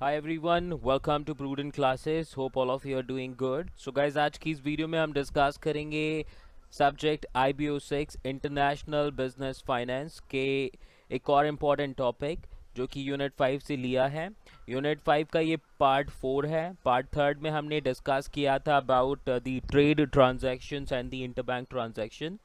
Hi everyone, welcome to Prudent Classes. Hope all of you are doing good. So guys, आज की इस video में हम discuss करेंगे subject IBO 6 international business finance के एक और इम्पॉर्टेंट टॉपिक जो कि यूनिट 5 से लिया है। यूनिट 5 का ये पार्ट 4 है। पार्ट 3 में हमने डिस्कस किया था about the trade transactions and the interbank transaction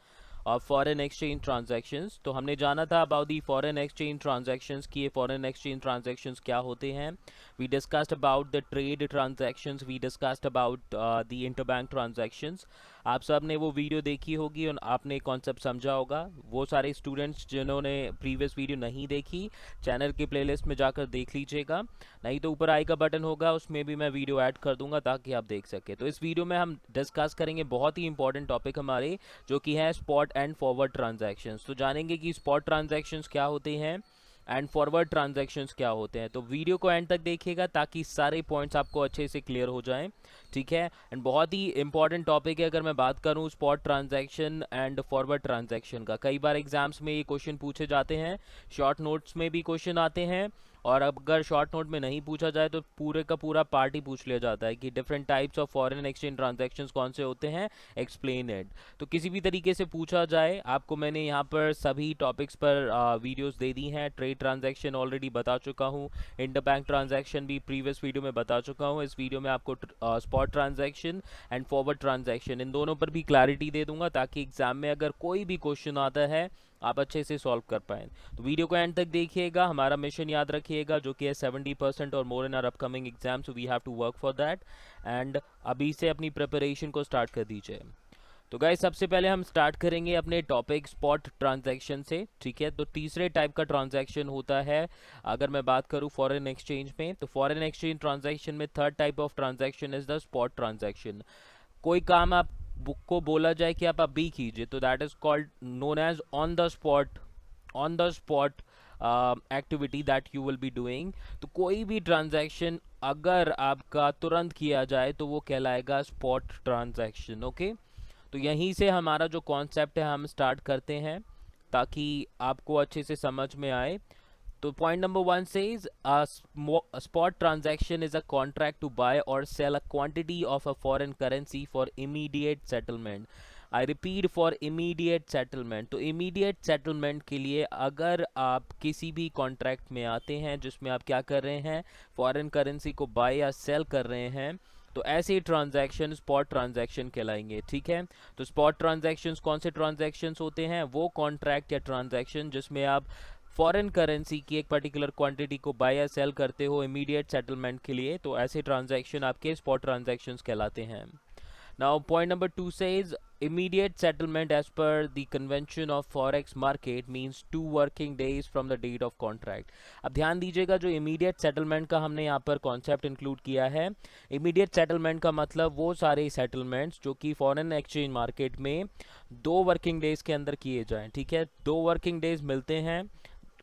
और फॉरेन एक्सचेंज ट्रांजैक्शंस। तो हमने जाना था about the foreign exchange transactions की ये फॉरेन एक्सचेंज ट्रांजैक्शंस क्या होते हैं। We discussed about the trade transactions, we discussed about the interbank transactions. आप सब ने वो वीडियो देखी होगी और आपने कॉन्सेप्ट समझा होगा। वो सारे स्टूडेंट्स जिन्होंने प्रीवियस वीडियो नहीं देखी, चैनल के प्लेलिस्ट में जाकर देख लीजिएगा, नहीं तो ऊपर आई का बटन होगा, उसमें भी मैं वीडियो ऐड कर दूंगा ताकि आप देख सके। तो इस वीडियो में हम डिस्कस करेंगे बहुत ही इंपॉर्टेंट टॉपिक हमारे, जो कि है स्पॉट एंड फॉरवर्ड ट्रांजैक्शंस। तो जानेंगे कि स्पॉट ट्रांजैक्शंस क्या होते हैं एंड फॉरवर्ड ट्रांजैक्शंस क्या होते हैं। तो वीडियो को एंड तक देखिएगा ताकि सारे पॉइंट्स आपको अच्छे से क्लियर हो जाएं, ठीक है। एंड बहुत ही इंपॉर्टेंट टॉपिक है। अगर मैं बात करूं spot transaction and forward transaction का, कई बार एग्जाम्स में ये क्वेश्चन पूछे जाते हैं, शॉर्ट नोट्स में भी क्वेश्चन आते हैं, और अगर शॉर्ट नोट में नहीं पूछा जाए तो पूरे का पूरा पार्ट ही पूछ लिया जाता है कि different types of foreign exchange transactions कौन से होते हैं, एक्सप्लेन इट। तो किसी भी तरीके से पूछा जाए, आपको मैंने यहाँ पर सभी टॉपिक्स पर वीडियोस दे दी हैं। ट्रेड ट्रांजैक्शन ऑलरेडी बता चुका हूँ, इंटरबैंक ट्रांजैक्शन भी प्रीवियस वीडियो में बता चुका हूँ। इस वीडियो में आपको spot transaction and forward transaction, इन दोनों पर भी क्लैरिटी दे दूंगा ताकि एग्जाम में अगर कोई भी क्वेश्चन आता है आप अच्छे से सॉल्व कर पाएँ। तो वीडियो को एंड तक देखिएगा। हमारा मिशन याद रखिएगा जो कि है 70% और more in are upcoming exam, so we have to work for that. And अभी से अपनी प्रिपरेशन को स्टार्ट कर दीजिए। तो गाइस, सबसे पहले हम स्टार्ट करेंगे अपने टॉपिक स्पॉट ट्रांजैक्शन से, ठीक है। तो तीसरे टाइप का ट्रांजैक्शन होता है, अगर मैं बात करूं फॉरेन एक्सचेंज में, तो फॉरेन एक्सचेंज ट्रांजैक्शन में third type of transaction is the spot transaction. कोई काम आप बुक को बोला जाए कि आप अभी कीजिए, तो that is called known as on the spot activity that you will be doing. तो कोई भी ट्रांजैक्शन अगर आपका तुरंत किया जाए तो वो कहलाएगा स्पॉट ट्रांजैक्शन, ओके। तो यहीं से हमारा जो कॉन्सेप्ट है हम स्टार्ट करते हैं ताकि आपको अच्छे से समझ में आए। तो point number 1 says a spot transaction is a contract to buy or sell a quantity of a foreign currency for immediate settlement. I repeat, for immediate settlement. तो इमीडिएट सेटलमेंट के लिए अगर आप किसी भी कॉन्ट्रैक्ट में आते हैं जिसमें आप क्या कर रहे हैं, फॉरेन करेंसी को बाय या सेल कर रहे हैं, तो ऐसे ट्रांजैक्शन स्पॉट ट्रांजैक्शन कहलाएंगे, ठीक है। तो स्पॉट ट्रांजैक्शंस कौन से ट्रांजैक्शंस होते हैं, वो कॉन्ट्रैक्ट या ट्रांजैक्शन जिसमें आप फॉरेन करेंसी की एक पर्टिकुलर क्वांटिटी को बाय या सेल करते हो इमीडिएट सेटलमेंट के लिए, तो ऐसे ट्रांजैक्शन आपके स्पॉट ट्रांजैक्शंस कहलाते हैं। Now, point number 2 says immediate settlement as per the convention of forex market means 2 working days from the date of contract. अब ध्यान दीजिएगा, जो immediate settlement का हमने यहाँ पर concept include किया है, immediate settlement का मतलब वो सारे settlements जो कि foreign exchange market में 2 working days के अंदर किए जाएं, ठीक है। 2 working days मिलते हैं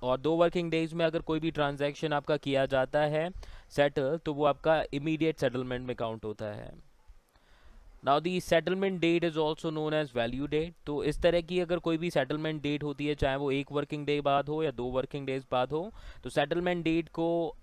और 2 वर्किंग डेज में अगर कोई भी ट्रांजैक्शन आपका किया जाता है सेटल, तो वो आपका इमीडिएट सेटलमेंट में काउंट होता है। Now the settlement date is also known as value date. तो इस तरह की अगर कोई भी सेटलमेंट डेट होती है, चाहे वो 1 वर्किंग डे बाद हो या 2 वर्किंग डेज बाद हो, तो सेटलमेंट डेट को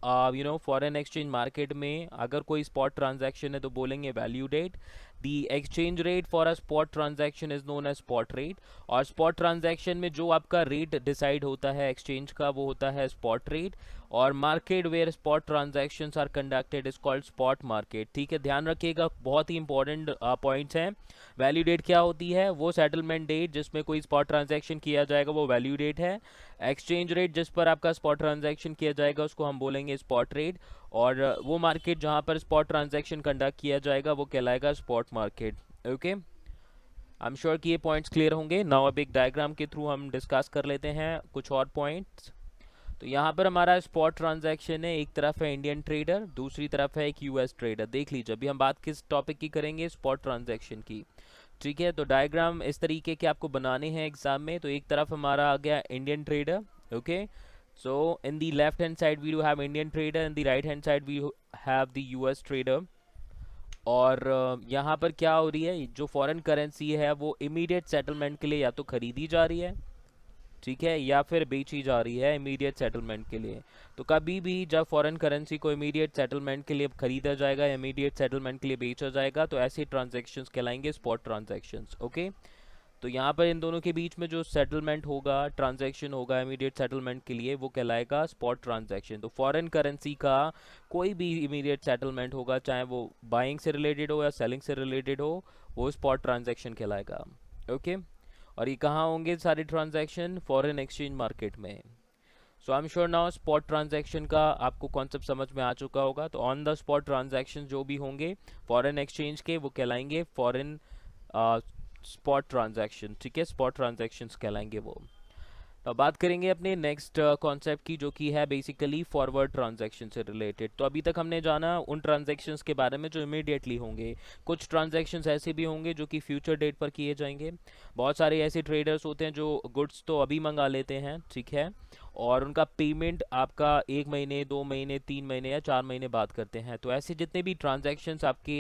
फॉरेन एक्सचेंज मार्केट में अगर कोई स्पॉट ट्रांजैक्शन है तो बोलेंगे value date. The exchange rate for a spot transaction is known as spot rate. और स्पॉट ट्रांजैक्शन में जो आपका रेट डिसाइड होता है एक्सचेंज का, वो होता है स्पॉट रेट। और market where spot transactions are conducted is called spot market, ठीक है। ध्यान रखिएगा, बहुत ही इंपॉर्टेंट पॉइंट्स हैं। वैल्यू डेट क्या होती है, वो सेटलमेंट डेट जिसमें कोई स्पॉट ट्रांजैक्शन किया जाएगा वो वैल्यू डेट है। एक्सचेंज रेट जिस पर आपका स्पॉट ट्रांजैक्शन किया जाएगा उसको हम बोलेंगे स्पॉट रेट। और वो मार्केट जहां पर स्पॉट ट्रांजैक्शन कंडक्ट किया जाएगा वो कहलाएगा spot market, okay. I am sure कि ये पॉइंट्स क्लियर होंगे। नाउ अब एक डायग्राम के थ्रू हम डिस्कस कर लेते हैं कुछ और पॉइंट्स। तो यहाँ पर हमारा स्पॉट ट्रांजैक्शन है, एक तरफ है इंडियन ट्रेडर, दूसरी तरफ है एक यूएस ट्रेडर। देख लीजिए, अभी हम बात किस टॉपिक की करेंगे, स्पॉट ट्रांजैक्शन की, ठीक है। तो डायग्राम इस तरीके के आपको बनाने हैं एग्जाम में। तो एक तरफ हमारा आ गया Indian trader, okay. So in the left hand side we have Indian trader, in the right hand side we have the US trader. और यहाँ पर क्या हो रही है, जो फॉरेन करेंसी है वो इमीडिएट सेटलमेंट के लिए या तो खरीदी जा रही है, ठीक है, या फिर बेची जा रही है इमीडिएट सेटलमेंट के लिए। तो कभी भी जब फॉरेन करेंसी को इमीडिएट सेटलमेंट के लिए खरीदा जाएगा, इमीडिएट सेटलमेंट के लिए बेचा जाएगा, तो ऐसे ट्रांजैक्शंस कहलाएंगे स्पॉट ट्रांजैक्शंस। ओके, तो यहाँ पर इन दोनों के बीच में जो सेटलमेंट होगा, ट्रांजैक्शन होगा इमीडिएट सेटलमेंट के लिए, वो कहलाएगा स्पॉट ट्रांजैक्शन। तो फॉरेन करेंसी का कोई भी इमीडिएट सेटलमेंट होगा, चाहे वो बाइंग से रिलेटेड हो या सेलिंग से रिलेटेड हो, वो स्पॉट ट्रांजैक्शन कहलाएगा। ओके, और ये कहाँ होंगे सारे ट्रांजैक्शन? फॉरेन एक्सचेंज मार्केट में। So I am sure now spot transaction का आपको कॉन्सेप्ट समझ में आ चुका होगा। तो ऑन द स्पॉट ट्रांजैक्शन जो भी होंगे फॉरेन एक्सचेंज के, वो कहलाएंगे फॉरेन स्पॉट ट्रांजैक्शन। ठीक है, स्पॉट ट्रांजैक्शंस कहलाएंगे वो। तो बात करेंगे अपने नेक्स्ट कॉन्सेप्ट की, जो कि है बेसिकली फॉरवर्ड ट्रांजैक्शन से रिलेटेड। तो अभी तक हमने जाना उन ट्रांजैक्शंस के बारे में जो इमीडिएटली होंगे। कुछ ट्रांजैक्शंस ऐसे भी होंगे जो कि फ्यूचर डेट पर किए जाएंगे। बहुत सारे ऐसे ट्रेडर्स होते हैं जो गुड्स तो अभी मंगा लेते हैं, ठीक है, और उनका पेमेंट आपका 1 महीने, 2 महीने, 3 महीने या 4 महीने बाद करते हैं। तो ऐसे जितने भी ट्रांजैक्शंस आपके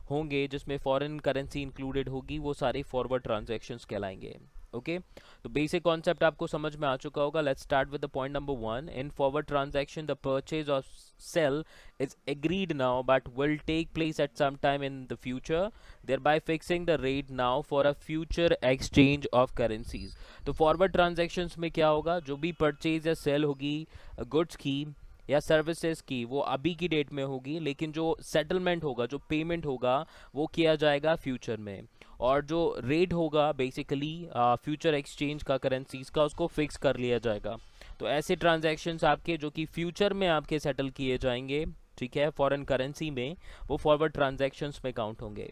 होंगे जिसमें फॉरेन करेंसी इंक्लूडेड होगी, वो सारे फॉरवर्ड ट्रांजैक्शंस कहलाएंगे। ओके, तो बेसिक कॉन्सेप्ट आपको समझ में आ चुका होगा। Let's start with the point number 1। In forward transaction the purchase और cell is agreed now but will take place at some time in the future, thereby fixing the rate now for a future exchange of currencies। तो forward transactions में क्या होगा? जो भी purchase या cell होगी goods की या सर्विसेज की, वो अभी की डेट में होगी, लेकिन जो सेटलमेंट होगा, जो पेमेंट होगा, वो किया जाएगा फ्यूचर में। और जो रेट होगा बेसिकली फ्यूचर एक्सचेंज का करेंसीज का, उसको फिक्स कर लिया जाएगा। तो ऐसे ट्रांजैक्शंस आपके जो कि फ्यूचर में आपके सेटल किए जाएंगे, ठीक है, फॉरेन करेंसी में, वो फॉरवर्ड ट्रांजैक्शंस में काउंट होंगे।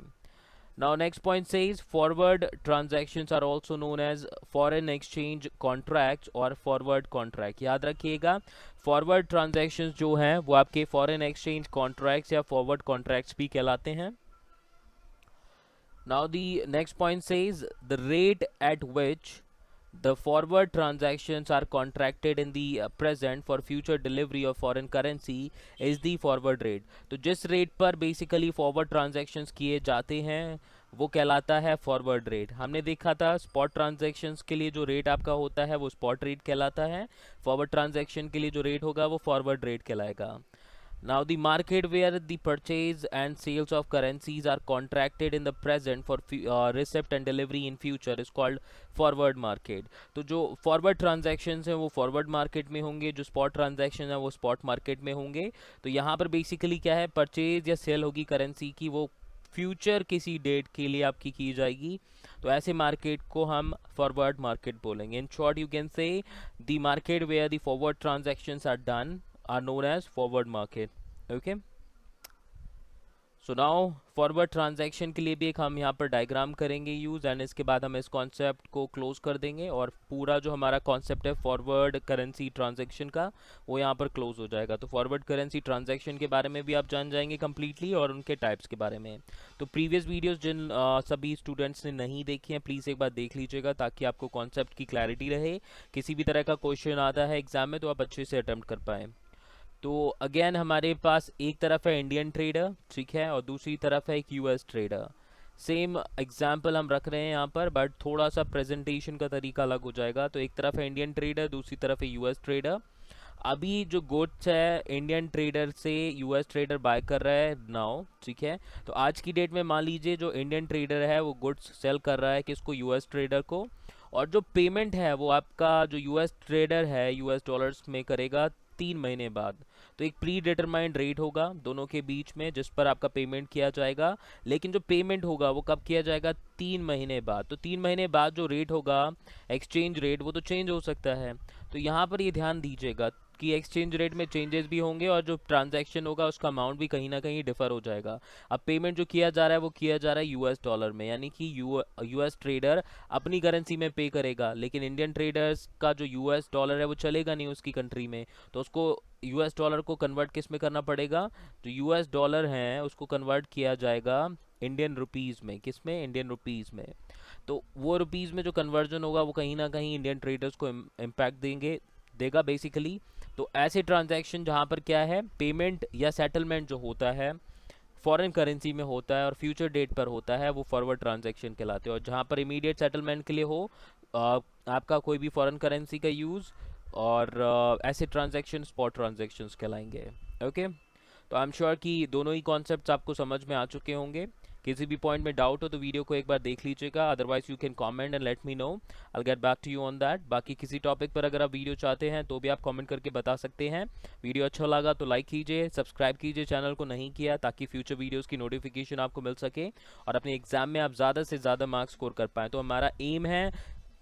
Now next point says forward transactions are also known as foreign exchange contracts or forward contract। याद रखिएगा, forward transactions जो हैं वो आपके foreign exchange contracts या forward contracts भी कहलाते हैं। Now the next point says the rate at which the forward transactions are contracted in the present for future delivery of foreign currency is the forward rate। तो जिस rate पर basically forward transactions किए जाते हैं वो कहलाता है forward rate. हमने देखा था स्पॉट ट्रांजैक्शंस के लिए जो रेट आपका होता है वो स्पॉट रेट कहलाता है, फॉरवर्ड ट्रांजैक्शन के लिए जो रेट होगा वो फॉरवर्ड रेट कहलाएगा। Now the market where the purchase and sales of currencies are contracted in the present for receipt and delivery in future is called forward market। तो जो forward transactions हैं वो forward market में होंगे, जो spot transaction है वो spot market में होंगे। तो यहाँ पर basically क्या है, purchase या sale होगी करेंसी की, वो फ्यूचर किसी डेट के लिए आपकी की जाएगी। तो ऐसे मार्केट को हम फॉरवर्ड मार्केट बोलेंगे। In short you can say the market where the forward transactions are done are known as forward market। okay, so now forward transaction के लिए भी एक हम यहाँ पर डायग्राम करेंगे यूज, एंड इसके बाद हम इस कॉन्सेप्ट को क्लोज कर देंगे और पूरा जो हमारा कॉन्सेप्ट है फॉरवर्ड करेंसी ट्रांजैक्शन का वो यहाँ पर क्लोज हो जाएगा। तो फॉरवर्ड करेंसी ट्रांजैक्शन के बारे में भी आप जान जाएंगे कम्प्लीटली, और उनके टाइप्स के बारे में। तो प्रीवियस वीडियोज़ जिन सभी स्टूडेंट्स ने नहीं देखी हैं, प्लीज़ एक बार देख लीजिएगा ताकि आपको कॉन्सेप्ट की क्लैरिटी रहे। किसी भी तरह का क्वेश्चन आता है एग्जाम में तो आप अच्छे से अटेम्प्ट कर पाएँ। तो अगेन हमारे पास एक तरफ है इंडियन ट्रेडर, ठीक है, और दूसरी तरफ है एक यूएस ट्रेडर। सेम एग्जाम्पल हम रख रहे हैं यहाँ पर, बट थोड़ा सा प्रेजेंटेशन का तरीका अलग हो जाएगा। तो एक तरफ है इंडियन ट्रेडर, दूसरी तरफ है यूएस ट्रेडर। अभी जो गुड्स है इंडियन ट्रेडर से यूएस ट्रेडर बाय कर रहा है नाउ, ठीक है। तो आज की डेट में मान लीजिए जो इंडियन ट्रेडर है वो गुड्स सेल कर रहा है किसको, यूएस ट्रेडर को, और जो पेमेंट है वो आपका जो यूएस ट्रेडर है यूएस डॉलर्स में करेगा 3 महीने बाद। तो एक प्री डिटरमाइंड रेट होगा दोनों के बीच में जिस पर आपका पेमेंट किया जाएगा, लेकिन जो पेमेंट होगा वो कब किया जाएगा, 3 महीने बाद। तो 3 महीने बाद जो रेट होगा एक्सचेंज रेट, वो तो चेंज हो सकता है। तो यहाँ पर ये ध्यान दीजिएगा कि एक्सचेंज रेट में चेंजेस भी होंगे और जो ट्रांजैक्शन होगा उसका अमाउंट भी कहीं ना कहीं डिफर हो जाएगा। अब पेमेंट जो किया जा रहा है वो किया जा रहा है यूएस डॉलर में, यानी कि यूएस ट्रेडर अपनी करेंसी में पे करेगा, लेकिन इंडियन ट्रेडर्स का जो यूएस डॉलर है वो चलेगा नहीं उसकी कंट्री में, तो उसको यूएस डॉलर को कन्वर्ट किस में करना पड़ेगा, जो यूएस डॉलर हैं उसको कन्वर्ट किया जाएगा इंडियन रुपीज़ में। किस में, इंडियन रुपीज़ में। तो वो रुपीज़ में जो कन्वर्जन होगा वो कहीं ना कहीं इंडियन ट्रेडर्स को इम्पैक्ट देगा बेसिकली। तो ऐसे ट्रांजैक्शन जहाँ पर क्या है, पेमेंट या सेटलमेंट जो होता है फॉरेन करेंसी में होता है और फ्यूचर डेट पर होता है, वो फॉरवर्ड ट्रांजैक्शन कहलाते हैं। और जहाँ पर इमीडिएट सेटलमेंट के लिए हो आपका कोई भी फॉरेन करेंसी का यूज़, और ऐसे ट्रांजैक्शन स्पॉट ट्रांजैक्शंस कहलाएंगे। ओके, तो आई एम श्योर कि दोनों ही कॉन्सेप्ट्स आपको समझ में आ चुके होंगे। किसी भी पॉइंट में डाउट हो तो वीडियो को एक बार देख लीजिएगा, otherwise you can comment and let me know, I get back to you on that. बाकी किसी टॉपिक पर अगर आप वीडियो चाहते हैं तो भी आप कमेंट करके बता सकते हैं। वीडियो अच्छा लगा तो लाइक कीजिए, सब्सक्राइब कीजिए चैनल को नहीं किया, ताकि फ्यूचर वीडियोज़ की नोटिफिकेशन आपको मिल सके और अपने एग्जाम में आप ज़्यादा से ज़्यादा मार्क्स स्कोर कर पाएँ। तो हमारा एम है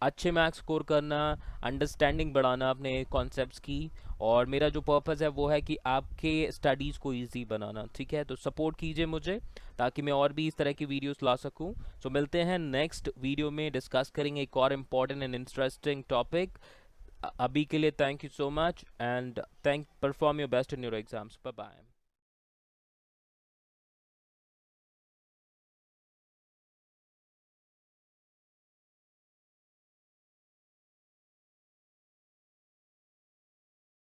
अच्छे मार्क्स स्कोर करना, अंडरस्टैंडिंग बढ़ाना अपने कॉन्सेप्ट्स की, और मेरा जो पर्पज़ है वो है कि आपके स्टडीज़ को इजी बनाना। ठीक है, तो सपोर्ट कीजिए मुझे ताकि मैं और भी इस तरह की वीडियोस ला सकूं। सो मिलते हैं नेक्स्ट वीडियो में, डिस्कस करेंगे एक और इम्पॉर्टेंट एंड इंटरेस्टिंग टॉपिक। अभी के लिए thank you so much and perform your best in your exams. Bye bye.